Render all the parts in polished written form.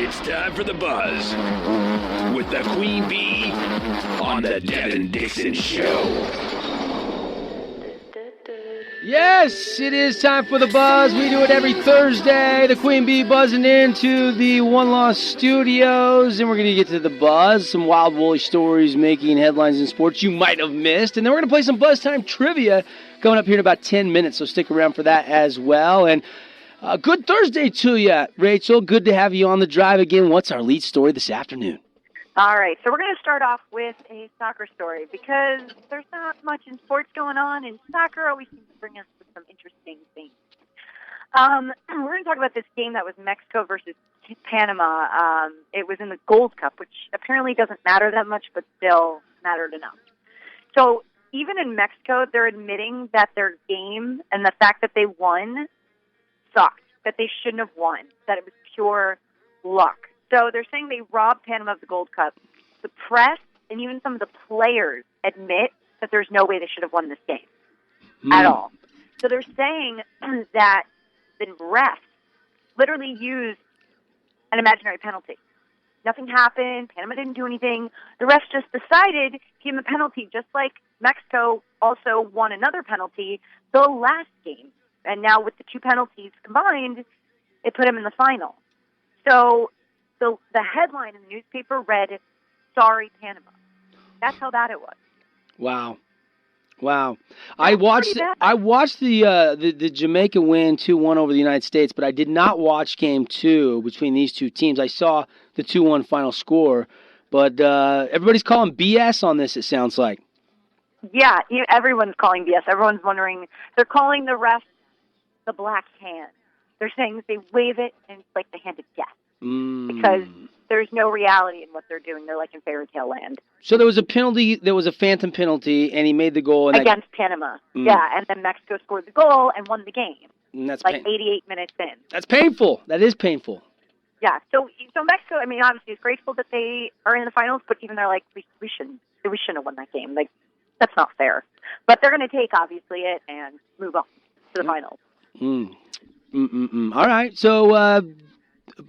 It's time for the buzz with the Queen Bee on the Devin Dixon Show. Yes, it is time for the buzz. We do it every Thursday. The Queen Bee buzzing into the One Loss Studios, and we're going to get to the buzz. Some wild, woolly stories making headlines in sports you might have missed, and then we're going to play some Buzz Time trivia coming up here in about 10 minutes. So stick around for that as well. And good Thursday to you, Rachel. Good to have you on the drive again. What's our lead story this afternoon? All right, so we're going to start off with a soccer story because there's not much in sports going on, and soccer always seems to bring us to some interesting things. We're going to talk about this game that was Mexico versus Panama. It was in the Gold Cup, which apparently doesn't matter that much, but still mattered enough. So even in Mexico, they're admitting that their game and the fact that they won sucked, that they shouldn't have won, that it was pure luck. So they're saying they robbed Panama of the Gold Cup. The press and even some of the players admit that there's no way they should have won this game at all. So they're saying that the refs literally used an imaginary penalty. Nothing happened. Panama didn't do anything. The refs just decided to give them a penalty, just like Mexico also won another penalty the last game. And now with the two penalties combined, it put them in the final. So the headline in the newspaper read, "Sorry, Panama." That's how bad it was. Wow. I watched the Jamaica win 2-1 over the United States, but I did not watch game 2 between these two teams. I saw the 2-1 final score, but everybody's calling BS on this, it sounds like. Yeah, everyone's calling BS. Everyone's wondering. They're calling the refs the black hand. They're saying that they wave it and it's like the hand of death. Because there's no reality in what they're doing. They're like in fairy tale land. So there was a penalty, there was a phantom penalty, and he made the goal. And against Panama. Yeah, and then Mexico scored the goal and won the game. And that's 88 minutes in. That's painful. That is painful. Yeah, so Mexico, I mean, obviously is grateful that they are in the finals, but even they're like, we shouldn't have won that game. Like, that's not fair. But they're going to take, obviously, it and move on to the finals. All right, so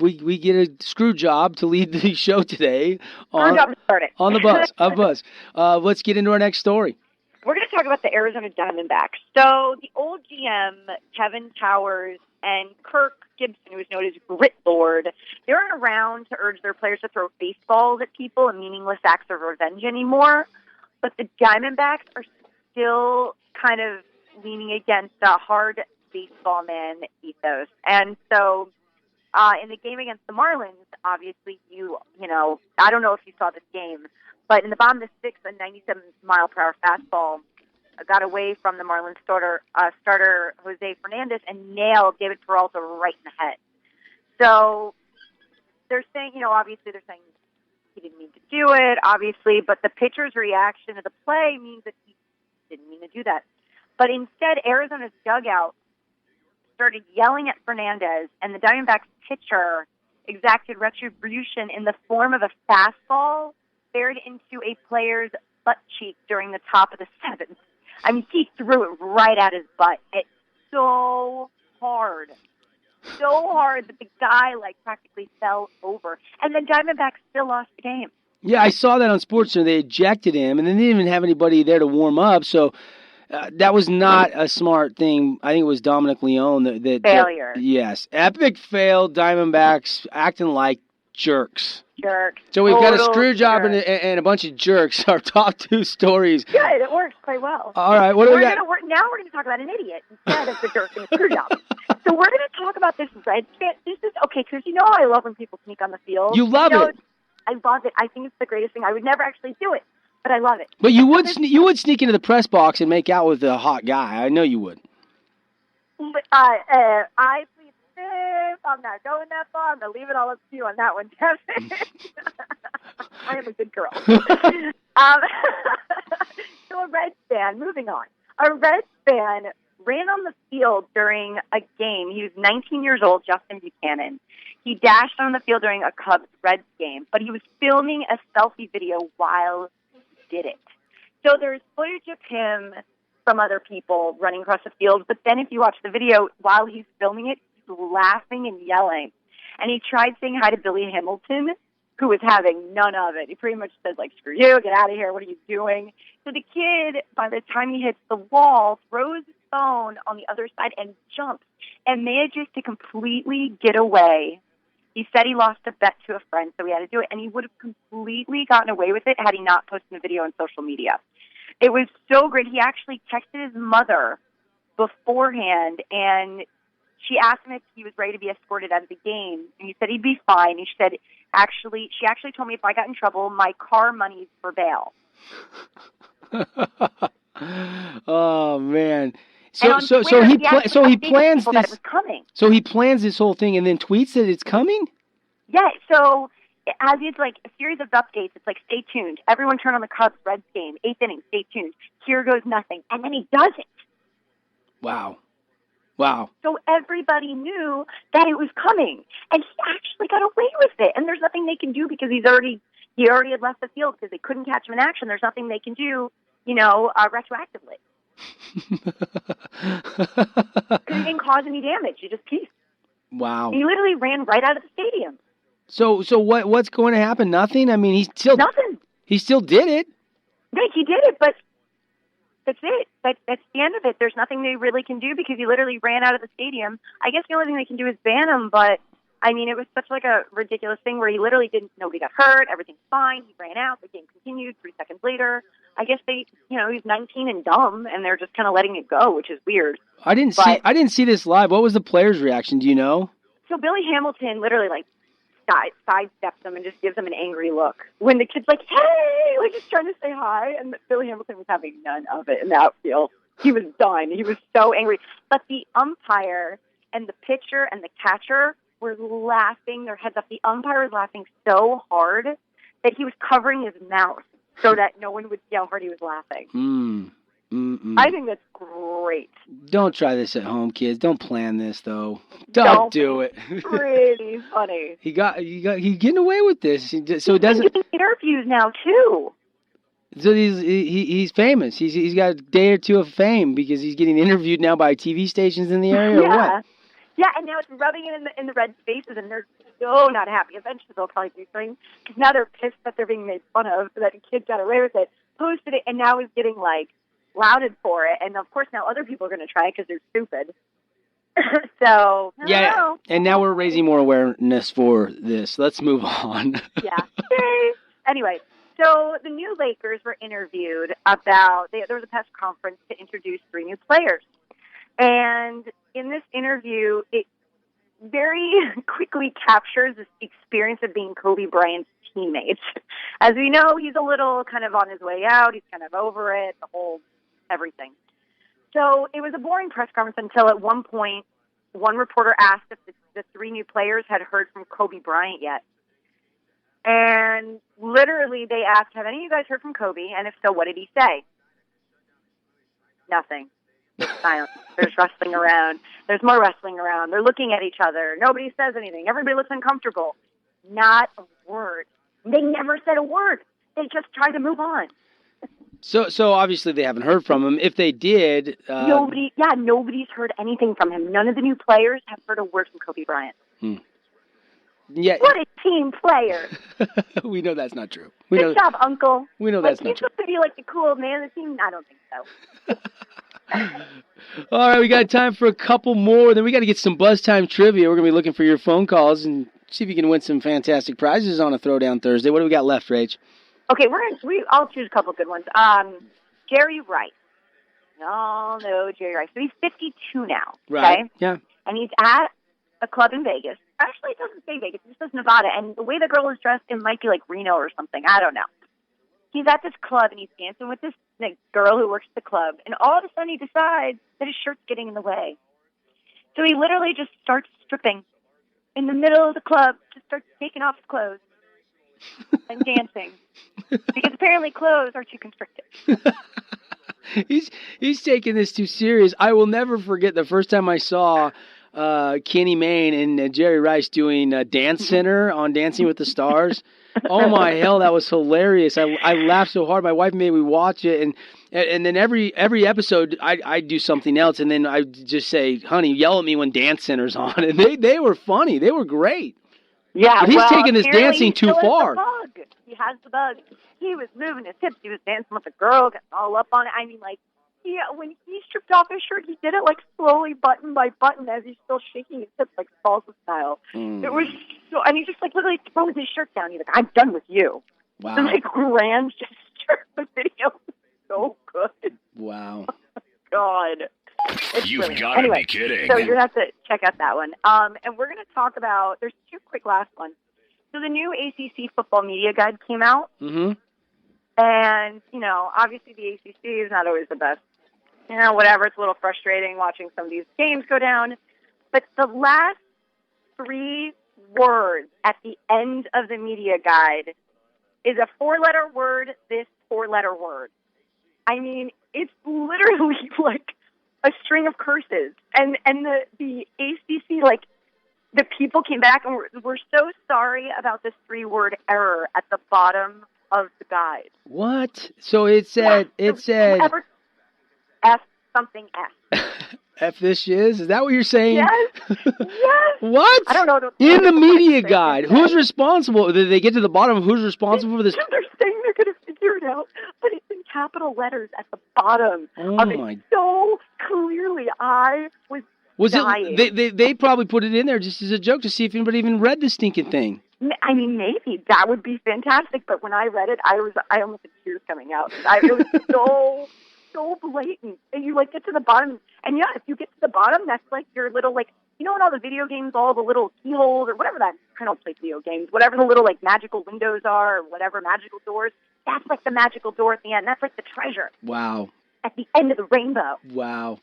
we get a screw job to lead the show today on the buzz. Let's get into our next story. We're going to talk about the Arizona Diamondbacks. So the old GM, Kevin Towers, and Kirk Gibson, who is known as Grit Lord, they aren't around to urge their players to throw baseballs at people and meaningless acts of revenge anymore. But the Diamondbacks are still kind of leaning against a hard baseball man ethos. And so in the game against the Marlins, obviously, you know, I don't know if you saw this game, but in the bottom of the sixth, a 97-mile-per-hour fastball got away from the Marlins starter Jose Fernandez and nailed David Peralta right in the head. So they're saying, obviously they're saying he didn't mean to do it, obviously, but the pitcher's reaction to the play means that he didn't mean to do that. But instead, Arizona's dugout started yelling at Fernandez, and the Diamondbacks pitcher exacted retribution in the form of a fastball buried into a player's butt cheek during the top of the seventh. I mean, he threw it right at his butt. It's so hard that the guy, practically fell over. And the Diamondbacks still lost the game. Yeah, I saw that on SportsCenter. They ejected him, and they didn't even have anybody there to warm up, so that was not a smart thing. I think it was Dominic Leone that failure. Yes, epic fail. Diamondbacks acting like jerks. So we've got a screw job and a bunch of jerks. Our top two stories. Good, it works quite well. All right, what do we got? Now we're going to talk about an idiot instead of the jerk and the screw job. So we're going to talk about this. This is okay because I love when people sneak on the field. You love it. I love it. I think it's the greatest thing. I would never actually do it, but I love it. But you would sneak into the press box and make out with a hot guy. I know you would. But I plead the fifth. I'm not going that far. I'm going to leave it all up to you on that one, Devin. I am a good girl. So a Reds fan, moving on. A Reds fan ran on the field during a game. He was 19 years old, Justin Buchanan. He dashed on the field during a Cubs-Reds game, but he was filming a selfie video while he did it. So there's footage of him from other people running across the field, but then if you watch the video, while he's filming it, he's laughing and yelling. and he tried saying hi to Billy Hamilton, who was having none of it. He pretty much said, like, screw you, get out of here, what are you doing? So the kid, by the time he hits the wall, throws his phone on the other side and jumps and manages to completely get away. He said he lost a bet to a friend, so he had to do it, and he would have completely gotten away with it had he not posted the video on social media. It was so great. He actually texted his mother beforehand, and she asked him if he was ready to be escorted out of the game, and he said he'd be fine. He said, she actually told me if I got in trouble, my car money's for bail. Oh, man. So Twitter, he plans this. That it was coming. So he plans this whole thing and then tweets that it's coming? Yeah, so as it's like a series of updates, it's like, stay tuned. Everyone turn on the Cubs-Reds game. 8th inning, stay tuned. Here goes nothing. And then he does it. Wow. So everybody knew that it was coming. And he actually got away with it. And there's nothing they can do because he already had left the field because they couldn't catch him in action. There's nothing they can do, retroactively. Because he didn't cause any damage. He just peaced. Wow. He literally ran right out of the stadium. So what's going to happen? Nothing? I mean, nothing. He still did it. Right, he did it, but that's it. That's the end of it. There's nothing they really can do because he literally ran out of the stadium. I guess the only thing they can do is ban him, but I mean, it was such like a ridiculous thing where he literally nobody got hurt, everything's fine, he ran out, the game continued 3 seconds later. I guess he's 19 and dumb, and they're just kind of letting it go, which is weird. I didn't see this live. What was the player's reaction? Do you know? So Billy Hamilton literally sidesteps him and just gives him an angry look. When the kid's like, hey, like just trying to say hi, and Billy Hamilton was having none of it in the outfield. He was done. He was so angry. But the umpire and the pitcher and the catcher were laughing their heads off. The umpire was laughing so hard that he was covering his mouth so that no one would see how hard he was laughing. I think that's great. Don't try this at home, kids. Don't plan this, though. Don't do it. Pretty funny. He getting away with this. So it doesn't. He's getting interviews now too. So he's famous. He's got a day or two of fame because he's getting interviewed now by TV stations in the area. Or what? Yeah, and now it's rubbing it in the Reds' faces, and they're so not happy. Eventually, they'll probably do something because now they're pissed that they're being made fun of, that a kid got away with it, posted it, and now is getting lauded for it. And of course, now other people are going to try it because they're stupid. So I don't know. And now we're raising more awareness for this. Let's move on. Yeah. Anyway, so the new Lakers were interviewed about. There was a press conference to introduce 3 new players. And in this interview, it very quickly captures the experience of being Kobe Bryant's teammates. As we know, he's a little kind of on his way out. He's kind of over it, the whole everything. So it was a boring press conference until at one point, one reporter asked if the 3 new players had heard from Kobe Bryant yet. And literally they asked, have any of you guys heard from Kobe? And if so, what did he say? Nothing. It's silent. There's wrestling around. There's more wrestling around. They're looking at each other. Nobody says anything. Everybody looks uncomfortable. Not a word. They never said a word. They just tried to move on. So obviously they haven't heard from him. If they did... nobody's heard anything from him. None of the new players have heard a word from Kobe Bryant. Yeah. What a team player. We know that's not true. Good job, Uncle. We know that's not true. He's supposed to be like the cool man of the team? I don't think so. All right, we got time for a couple more. Then we got to get some Buzz Time trivia. We're going to be looking for your phone calls and see if you can win some fantastic prizes on a Throwdown Thursday. What do we got left, Rach? Okay, I'll choose a couple good ones. Jerry Rice. Oh, no, Jerry Rice. So he's 52 now. Right. Okay? Yeah. And he's at a club in Vegas. Actually, it doesn't say Vegas. It just says Nevada. And the way the girl is dressed, it might be like Reno or something. I don't know. He's at this club, and he's dancing with this girl who works at the club. And all of a sudden, he decides that his shirt's getting in the way. So he literally just starts stripping in the middle of the club, just starts taking off his clothes and dancing. Because apparently clothes are too constricted. He's taking this too serious. I will never forget the first time I saw Kenny Mayne and Jerry Rice doing Dance Center on Dancing with the Stars. Oh my hell, that was hilarious! I laughed so hard. My wife made me watch it, and then every episode I do something else, and then I just say, "Honey, yell at me when Dance Center's on." And they were funny. They were great. Yeah, but he's taking this apparently dancing he too still has far. the bug. He has the bug. He was moving his hips. He was dancing with a girl, getting all up on it. I mean, like, when he stripped off his shirt, he did it like slowly, button by button, as he's still shaking his hips like salsa style. It was so, and he just like literally throws his shirt down. He's like, "I'm done with you." Wow. And like ran just the video was so good. Wow. God. You've got to be kidding. So you're going to have to check out that one. And we're going to talk about, there's two quick last ones. So the new ACC football media guide came out. Mm-hmm. And, obviously the ACC is not always the best. Whatever. It's a little frustrating watching some of these games go down. But the last 3 words at the end of the media guide is a 4-letter word, this 4-letter word. I mean, it's literally like a string of curses. And the ACC, like, the people came back and were so sorry about this 3-word error at the bottom of the guide. What? So it said, whoever, F something F. F this shiz? Is that what you're saying? Yes. Yes. What? I don't know. In the media guide, who's responsible? Did they get to the bottom of who's responsible for this? They're saying they're going to figure it out, but it's in capital letters at the bottom of it. So clearly, I was dying. They probably put it in there just as a joke to see if anybody even read the stinking thing. I mean, maybe that would be fantastic. But when I read it, I almost had tears coming out. It was so blatant. And you get to the bottom, and yeah, if you get to the bottom, that's like your little in all the video games, all the little keyholes or whatever that. I don't play video games. Whatever the little magical windows are, or whatever magical doors. That's like the magical door at the end. That's like the treasure. Wow. At the end of the rainbow. Wow.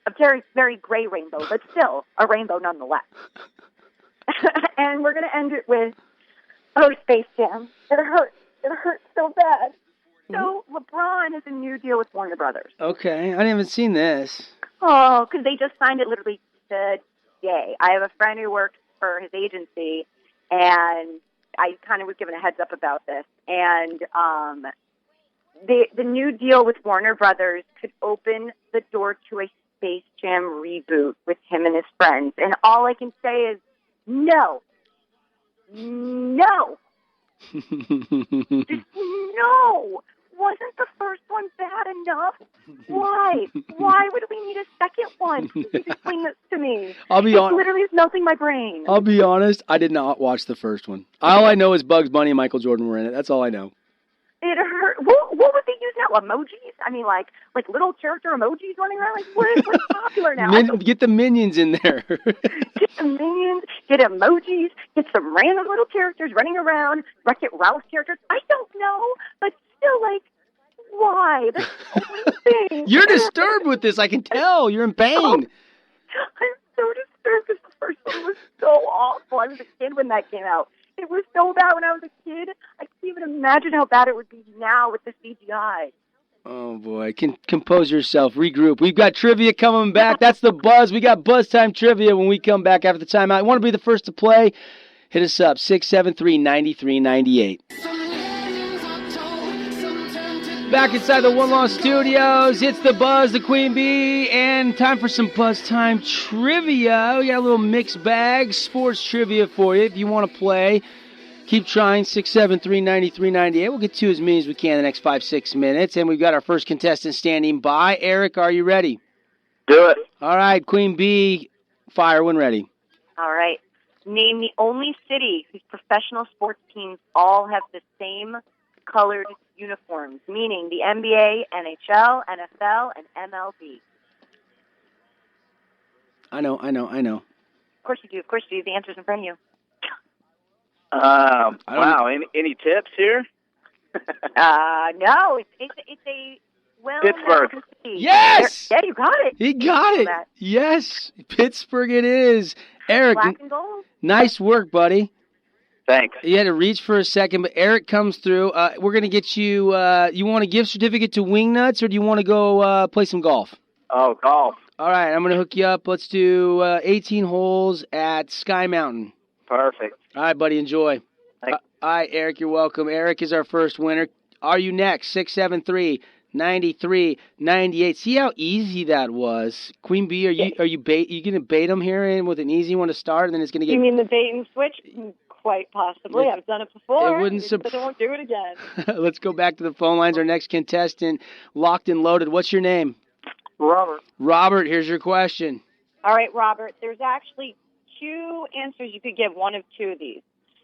A very, very gray rainbow, but still a rainbow nonetheless. And we're going to end it with, Space Jam. It hurts. It hurts so bad. So LeBron has a new deal with Warner Brothers. Okay. I haven't seen this. Oh, because they just signed it literally today. I have a friend who works for his agency, and I kind of was given a heads up about this. And the new deal with Warner Brothers could open the door to a Space Jam reboot with him and his friends. And all I can say is, no. No. Just no. Wasn't the first one bad enough? Why? Why would we need a second one? Please explain this to me. I'll be honest. It literally is melting my brain. I'll be honest. I did not watch the first one. All I know is Bugs Bunny and Michael Jordan were in it. That's all I know. It hurt. What would they use now? Emojis? I mean, like little character emojis running around? What's popular now? Get the minions in there. Get the minions, get emojis, get some random little characters running around, Wreck-It Ralph characters. I don't know, but still, why? That's the only thing. You're disturbed with this. I can tell. You're in pain. I'm so disturbed because the first one was so awful. I was a kid when that came out. It was so bad when I was a kid. I can't even imagine how bad it would be now with the CGI. Oh, boy. Compose yourself. Regroup. We've got trivia coming back. That's the buzz. We got Buzz Time Trivia when we come back after the timeout. Want to be the first to play? Hit us up, 673-9398. Back inside the One Loss Studios, it's the Buzz, the Queen Bee, and time for some Buzz Time Trivia. We got a little mixed bag, sports trivia for you if you want to play. Keep trying, 673-9398. We'll get to as many as we can in the next 5-6 minutes, and we've got our first contestant standing by. Eric, are you ready? Do it. All right, Queen Bee, fire when ready. All right. Name the only city whose professional sports teams all have the same colored uniforms, meaning the NBA, NHL, NFL, and MLB. I know. Of course you do. The answer's in front of you. Wow. Any tips here? No. It's a Pittsburgh. city. Yes! Yeah, you got it. He got it. Yes, Pittsburgh it is. Eric, Black and gold. Nice work, buddy. Thanks. You had to reach for a second, but Eric comes through. We're going to get you, you want a gift certificate to Wingnuts, or do you want to go play some golf? Oh, golf. All right, I'm going to hook you up. Let's do 18 holes at Sky Mountain. Perfect. All right, buddy, enjoy. Thanks. All right, Eric, you're welcome. Eric is our first winner. Are you next? 673-9398. See how easy that was. Queen Bee, are you going to bait him here in with an easy one to start, and then it's going to get... You mean the bait and switch? Quite possibly. I've done it before. It wouldn't I won't do it again. Let's go back to the phone lines. Our next contestant, locked and loaded. What's your name? Robert. Robert, here's your question. All right, Robert, there's actually two answers you could give, one of two of these.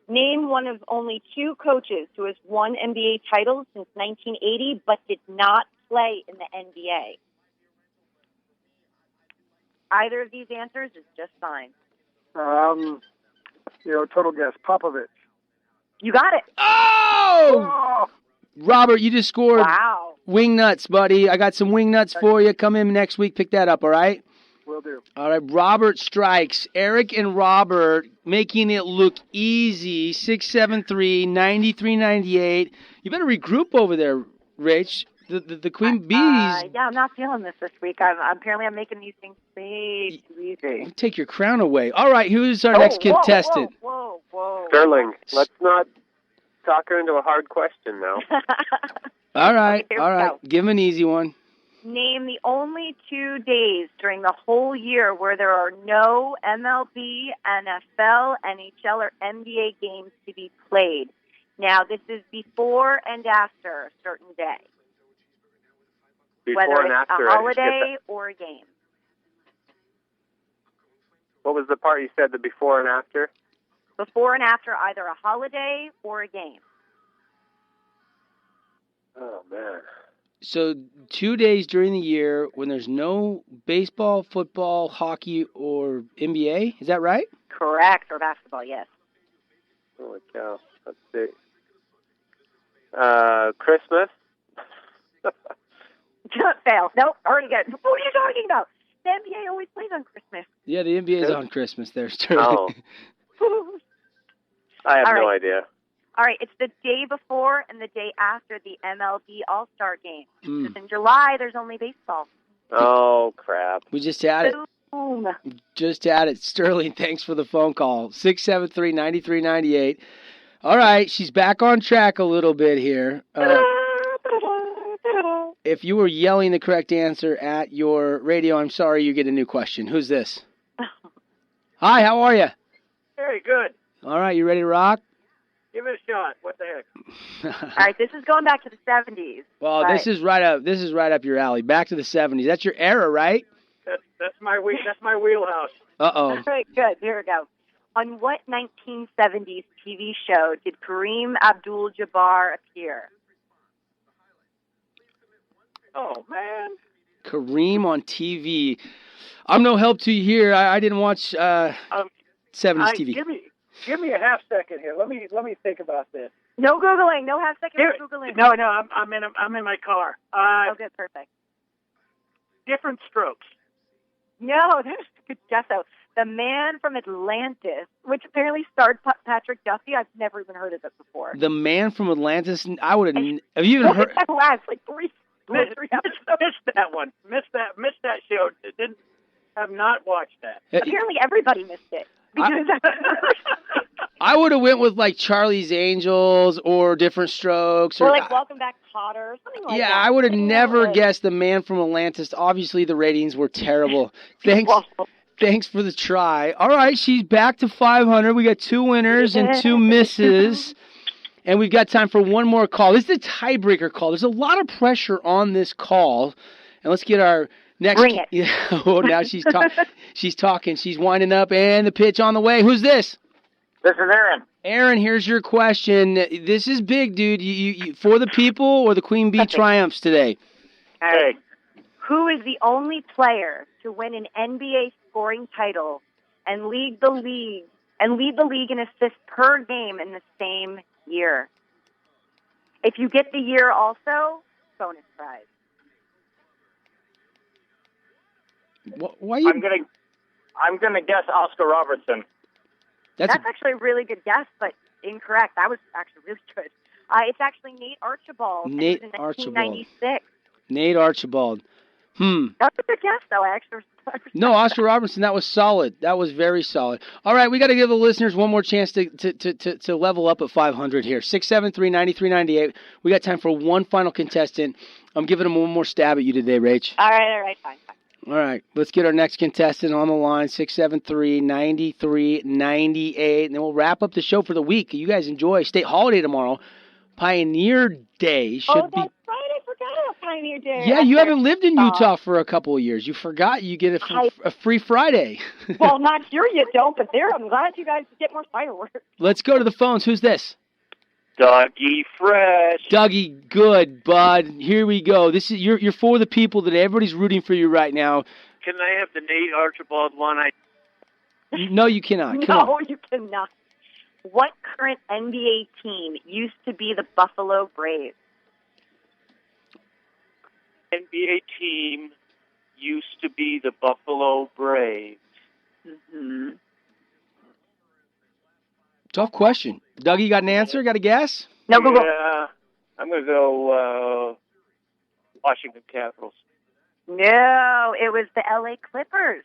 Name one of only two coaches who has won NBA titles since 1980 but did not play in the NBA. Either of these answers is just fine. Total guess. Popovich. You got it. Oh! Robert, you just scored. Wow. Wing nuts, buddy. I got some wing nuts for you. Come in next week, pick that up, all right? Will do. All right, Robert strikes. Eric and Robert making it look easy. 673-9398. You better regroup over there, Rich. The Queen Bees. Yeah, I'm not feeling this week. I'm making these things way too easy. Take your crown away. All right, who's our next contestant? Whoa. Sterling, let's not talk her into a hard question now. All right. Go. Give him an easy one. Name the only 2 days during the whole year where there are no MLB, NFL, NHL, or NBA games to be played. Now, this is before and after a certain day. Before Whether and it's after, a I didn't get holiday or a game. What was the part you said, the before and after? Before and after either a holiday or a game. Oh, man. So 2 days during the year when there's no baseball, football, hockey, or NBA. Is that right? Correct. Or basketball, yes. Holy cow. Let's see. Christmas? Fail. Nope, already good. What are you talking about? The NBA always plays on Christmas. Yeah, the NBA is on Christmas there, Sterling. Oh. I have no idea. All right, it's the day before and the day after the MLB All-Star Game. Mm. Because in July, there's only baseball. Oh, crap. We just had it. Boom. Just had it. Sterling, thanks for the phone call. 673-9398. All right, she's back on track a little bit here. If you were yelling the correct answer at your radio, I'm sorry, you get a new question. Who's this? Hi, how are you? Very good. All right, you ready to rock? Give it a shot. What the heck? All right, this is going back to the 70s. Well, this is right up your alley. Back to the 70s. That's your era, right? That's my wheelhouse. Uh-oh. All right, good. Here we go. On what 1970s TV show did Kareem Abdul-Jabbar appear? Oh, man. Kareem on TV. I'm no help to you here. I didn't watch 70s TV. Give me a half second here. Let me think about this. No Googling. No half second for Googling. No, I'm in my car. Okay, perfect. Different Strokes. No, that's a good guess, though. The Man from Atlantis, which apparently starred Patrick Duffy. I've never even heard of it before. The Man from Atlantis. I would have. Have you even heard? That last like three episodes. Missed that one. Missed that show. Have not watched that. Apparently, everybody missed it. I would have went with like Charlie's Angels or Different Strokes or like Welcome Back, Kotter, or something like that. Yeah, I would have never guessed The Man from Atlantis. Obviously, the ratings were terrible. Thanks for the try. All right, she's back to 500. We got 2 winners and 2 misses. And we've got time for one more call. This is the tiebreaker call. There's a lot of pressure on this call. And let's get our next. Bring it. Yeah. Oh, now she's talking. She's winding up, and the pitch on the way. Who's this? This is Aaron. Aaron, here's your question. This is big, dude. You for the people or the Queen Bee triumphs today? All right. Who is the only player to win an NBA scoring title and lead the league in assists per game in the same year? If you get the year also, bonus prize. Why you? I'm gonna guess Oscar Robertson. That's actually a really good guess, but incorrect. That was actually really good. It's actually Nate Archibald. Nate in Archibald. 1996. Nate Archibald. That's a good guess, though. Actually. No, Oscar Robertson. That was solid. That was very solid. All right, we got to give the listeners one more chance to level up at 500 here. 673-9398. We got time for one final contestant. I'm giving them one more stab at you today, Rach. All right, fine. All right, let's get our next contestant on the line, 673-9398, and then we'll wrap up the show for the week. You guys enjoy state holiday tomorrow. Pioneer Day should That's be... right. I forgot about Pioneer Day. Yeah, you haven't lived in Utah for a couple of years. You forgot you get a free Friday. Well, not here you don't, but there I'm glad you guys get more fireworks. Let's go to the phones. Who's this? Dougie Fresh. Dougie, good, bud. Here we go. This is you're for the people that everybody's rooting for you right now. Can I have the Nate Archibald one? No, you cannot. Come on. No, you cannot. What current NBA team used to be the Buffalo Braves? NBA team used to be the Buffalo Braves. Mm-hmm. Tough question. Dougie, you got an answer? Got a guess? No, Google. Yeah, I'm going to go Washington Capitals. No, it was the LA Clippers.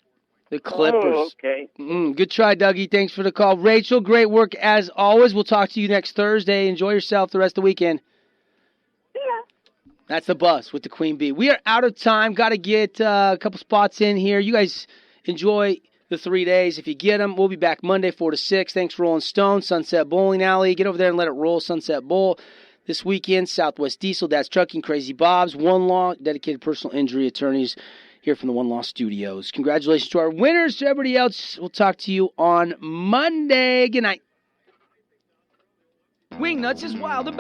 The Clippers. Oh, okay. Good try, Dougie. Thanks for the call. Rachel, great work as always. We'll talk to you next Thursday. Enjoy yourself the rest of the weekend. Yeah. That's the buzz with the Queen Bee. We are out of time. Got to get a couple spots in here. You guys enjoy the 3 days. If you get them, we'll be back Monday 4 to 6. Thanks, Rolling Stone, Sunset Bowling Alley. Get over there and let it roll, Sunset Bowl. This weekend, Southwest Diesel, Dad's Trucking, Crazy Bob's, One Law, dedicated personal injury attorneys here from the One Law Studios. Congratulations to our winners. To everybody else, we'll talk to you on Monday. Good night. Wingnuts is wild.